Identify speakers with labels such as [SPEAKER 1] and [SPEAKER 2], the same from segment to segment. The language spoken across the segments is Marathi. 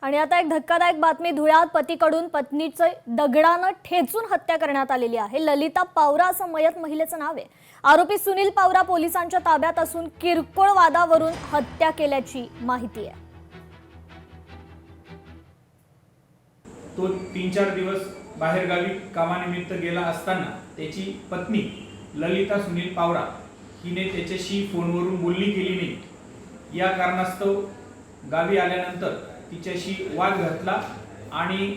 [SPEAKER 1] आणि आता एक धक्कादायक बातमी धुळ्यात पतीकडून पत्नीचे दगडाने ठेचून हत्या करण्यात आलेली आहे। ललिता पावरा असं मयत महिलेचं नाव आहे। आरोपी सुनील पावरा पोलिसांच्या ताब्यात असून किरकोळ वादावरून हत्या केल्याची माहिती आहे।
[SPEAKER 2] तो 3-4 दिवस बाहेरगावी कामानिमित्त गेला असताना त्याची पत्नी ललिता सुनील पावरा हिने त्याच्याशी फोनवरून बोलणी केली नाही। या कारणास्तव गावी आल्यानंतर तिच्याशी वाद घातला आणि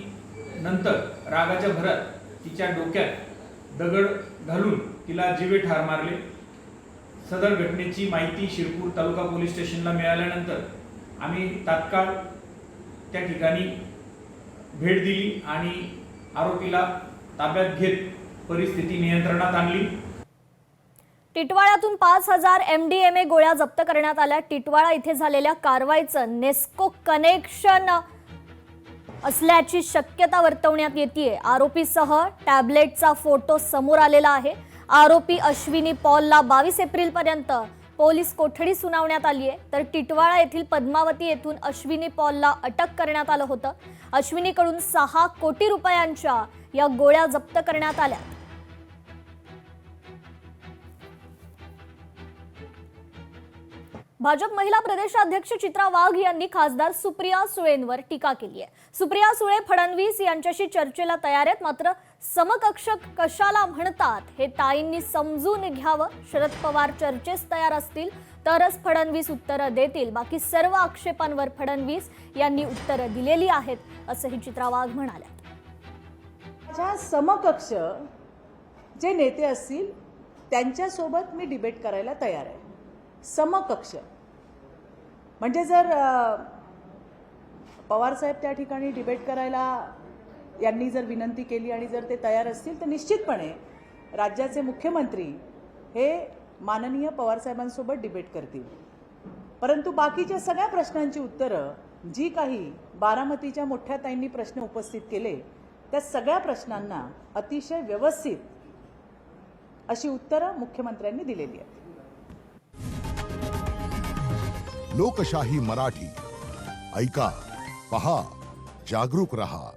[SPEAKER 2] नंतर रागाच्या भरात तिच्या डोक्यात दगड घालून तिला जीवे ठार मारले। सदर घटनेची माहिती शिरपूर तालुका पोलीस स्टेशनला मिळाल्यानंतर आम्ही तात्काळ त्या ठिकाणी भेट दिली आणि आरोपीला ताब्यात घेत परिस्थिती नियंत्रणात आणली।
[SPEAKER 1] टिटवाळ्यातून 5000 MDMA गोळ्या जप्त करण्यात आल्या। टिटवाळा इथे झालेल्या कारवाईचं नेस्को कनेक्शन असल्याची शक्यता वर्तवण्यात येते। आरोपीसह टॅबलेटचा फोटो समोर आलेला आहे। आरोपी अश्विनी पॉलला 22 एप्रिल पर्यंत पोलीस कोठडी सुनावण्यात आली आहे। तर टिटवाळा येथील पद्मावती येथून अश्विनी पॉलला अटक करण्यात आलं होतं। अश्विनीकडून 6 कोटी रुपयांच्या या गोळ्या जप्त करण्यात आल्या। भाजप महिला प्रदेशाध्यक्ष चित्रा वाघ यांनी खासदार सुप्रिया सुळेंवर टीका केली आहे। सुप्रिया सुळे फडणवीस यांच्याशी चर्चेला तयार आहेत, मात्र समकक्ष कशाला म्हणतात हे ताईंनी समजून घ्यावं। शरद पवार चर्चेस तयार असतील तरच फडणवीस उत्तरं देतील, बाकी सर्व आक्षेपांवर फडणवीस यांनी उत्तरं दिलेली आहेत, असंही चित्रा वाघ म्हणाल्या।
[SPEAKER 3] समकक्ष जे नेते असतील त्यांच्यासोबत मी डिबेट करायला तयार आहे। समकक्ष म्हणजे जर पवार साहेब त्या ठिकाणी डिबेट करायला यांनी जर विनंती केली आणि जर ते तयार असतील तर निश्चितपणे राज्याचे मुख्यमंत्री हे माननीय पवार साहेबांसोबत डिबेट करतील। परंतु बाकीच्या सगळ्या प्रश्नांची उत्तरं जी काही बारामतीच्या मोठ्या ताईंनी प्रश्न उपस्थित केले त्या सगळ्या प्रश्नांना अतिशय व्यवस्थित अशी उत्तरं मुख्यमंत्र्यांनी दिलेली आहेत।
[SPEAKER 4] लोकशाही मराठी ऐका, पहा, जागरूक रहा।